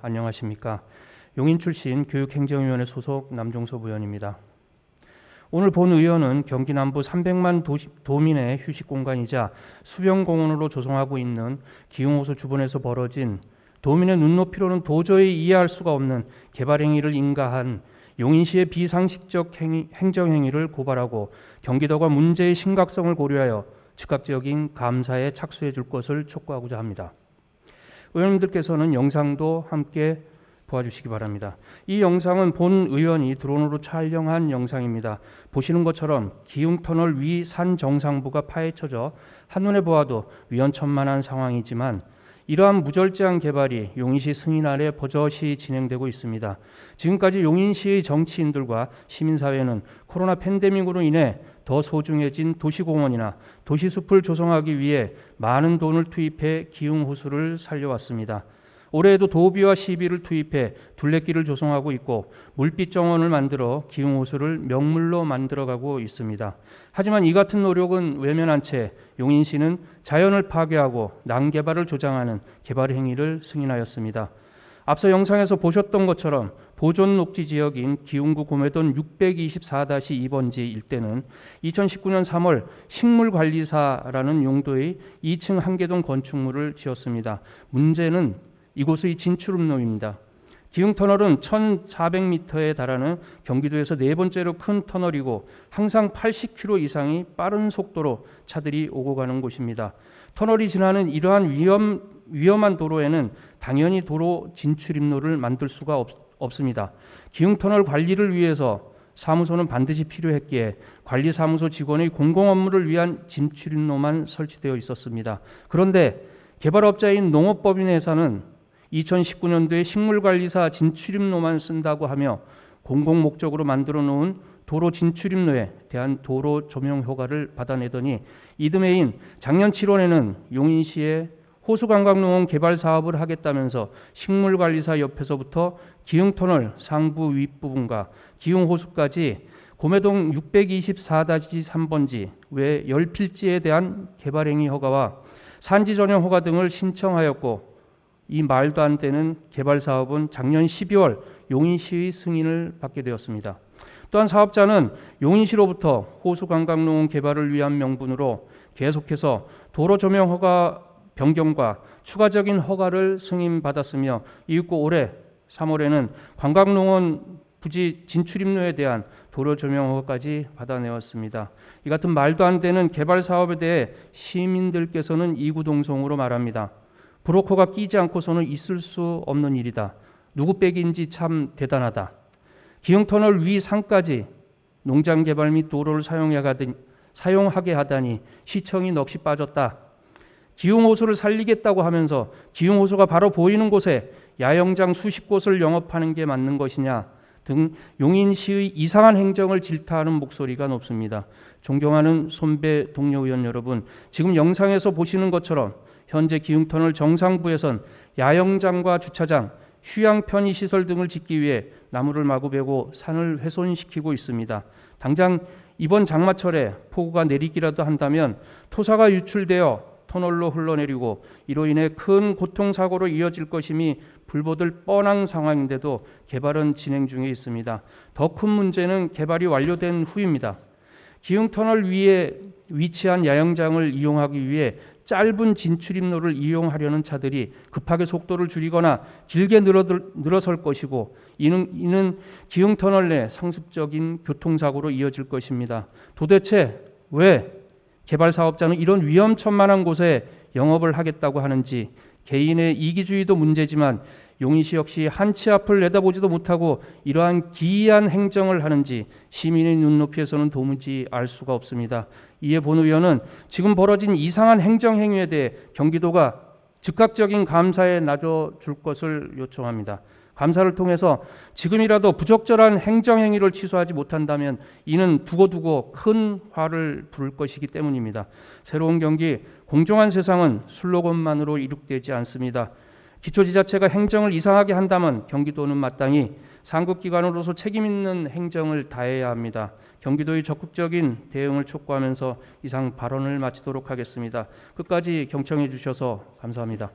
안녕하십니까. 용인 출신 교육행정위원회 소속 남종섭 의원입니다. 오늘 본 의원은 경기 남부 300만 도민의 휴식공간이자 수변공원으로 조성하고 있는 기흥호수 주변에서 벌어진 도민의 눈높이로는 도저히 이해할 수가 없는 개발행위를 인가한 용인시의 비상식적 행정행위를 고발하고 경기도가 문제의 심각성을 고려하여 즉각적인 감사에 착수해 줄 것을 촉구하고자 합니다. 의원님들께서는 영상도 함께 보아주시기 바랍니다. 이 영상은 본 의원이 드론으로 촬영한 영상입니다. 보시는 것처럼 기흥터널 위 산 정상부가 파헤쳐져 한눈에 보아도 위험천만한 상황이지만 이러한 무절제한 개발이 용인시 승인 아래 버젓이 진행되고 있습니다. 지금까지 용인시의 정치인들과 시민사회는 코로나 팬데믹으로 인해 더 소중해진 도시공원이나 도시숲을 조성하기 위해 많은 돈을 투입해 기흥호수를 살려왔습니다. 올해에도 도비와 시비를 투입해 둘레길을 조성하고 있고 물빛 정원을 만들어 기흥호수를 명물로 만들어가고 있습니다. 하지만 이 같은 노력은 외면한 채 용인시는 자연을 파괴하고 난개발을 조장하는 개발 행위를 승인하였습니다. 앞서 영상에서 보셨던 것처럼 보존 녹지 지역인 기흥구 구매동 624-2번지 일대는 2019년 3월 식물관리사라는 용도의 2층 한개동 건축물을 지었습니다. 문제는 이곳의 진출음로입니다. 기흥터널은 1,400m에 달하는 경기도에서 네 번째로 큰 터널이고 항상 80km 이상의 빠른 속도로 차들이 오고 가는 곳입니다. 터널이 지나는 이러한 위험한 도로에는 당연히 도로 진출입로를 만들 수가 없습니다. 기흥터널 관리를 위해서 사무소는 반드시 필요했기에 관리사무소 직원의 공공업무를 위한 진출입로만 설치되어 있었습니다. 그런데 개발업자인 농업법인회사는 2019년도에 식물관리사 진출입로만 쓴다고 하며 공공목적으로 만들어 놓은 도로 진출입로에 대한 도로 조명 효과를 받아내더니 이듬해인 작년 7월에는 용인시의 호수관광농원 개발 사업을 하겠다면서 식물관리사 옆에서부터 기흥터널 상부 윗부분과 기흥호수까지 구매동 624-3번지 외 10필지에 대한 개발행위 허가와 산지 전용 허가 등을 신청하였고 이 말도 안 되는 개발 사업은 작년 12월 용인시의 승인을 받게 되었습니다. 또한 사업자는 용인시로부터 호수관광농원 개발을 위한 명분으로 계속해서 도로 조명 허가 변경과 추가적인 허가를 승인받았으며 이윽고 올해 3월에는 관광농원 부지 진출입로에 대한 도로 조명 허가까지 받아내었습니다. 이 같은 말도 안 되는 개발 사업에 대해 시민들께서는 이구동성으로 말합니다. 브로커가 끼지 않고서는 있을 수 없는 일이다. 누구 빼기인지 참 대단하다. 기흥터널 위 산까지 농장 개발 및 도로를 사용하게 하다니 시청이 넋이 빠졌다. 기흥호수를 살리겠다고 하면서 기흥호수가 바로 보이는 곳에 야영장 수십 곳을 영업하는 게 맞는 것이냐 등 용인시의 이상한 행정을 질타하는 목소리가 높습니다. 존경하는 손배 동료 의원 여러분, 지금 영상에서 보시는 것처럼 현재 기흥터널 정상부에선 야영장과 주차장, 휴양 편의시설 등을 짓기 위해 나무를 마구 베고 산을 훼손시키고 있습니다. 당장 이번 장마철에 폭우가 내리기라도 한다면 토사가 유출되어 터널로 흘러내리고 이로 인해 큰 교통사고로 이어질 것임이 불보듯 뻔한 상황인데도 개발은 진행 중에 있습니다. 더 큰 문제는 개발이 완료된 후입니다. 기흥터널 위에 위치한 야영장을 이용하기 위해 짧은 진출입로를 이용하려는 차들이 급하게 속도를 줄이거나 길게 늘어설 것이고 이는 기흥터널 내 상습적인 교통사고로 이어질 것입니다. 도대체 왜 개발 사업자는 이런 위험천만한 곳에 영업을 하겠다고 하는지, 개인의 이기주의도 문제지만 용인시 역시 한치 앞을 내다보지도 못하고 이러한 기이한 행정을 하는지 시민의 눈높이에서는 도무지 알 수가 없습니다. 이에 본 의원은 지금 벌어진 이상한 행정행위에 대해 경기도가 즉각적인 감사에 나서줄 것을 요청합니다. 감사를 통해서 지금이라도 부적절한 행정행위를 취소하지 못한다면 이는 두고두고 큰 화를 부를 것이기 때문입니다. 새로운 경기, 공정한 세상은 슬로건만으로 이룩되지 않습니다. 기초지자체가 행정을 이상하게 한다면 경기도는 마땅히 상급기관으로서 책임있는 행정을 다해야 합니다. 경기도의 적극적인 대응을 촉구하면서 이상 발언을 마치도록 하겠습니다. 끝까지 경청해 주셔서 감사합니다.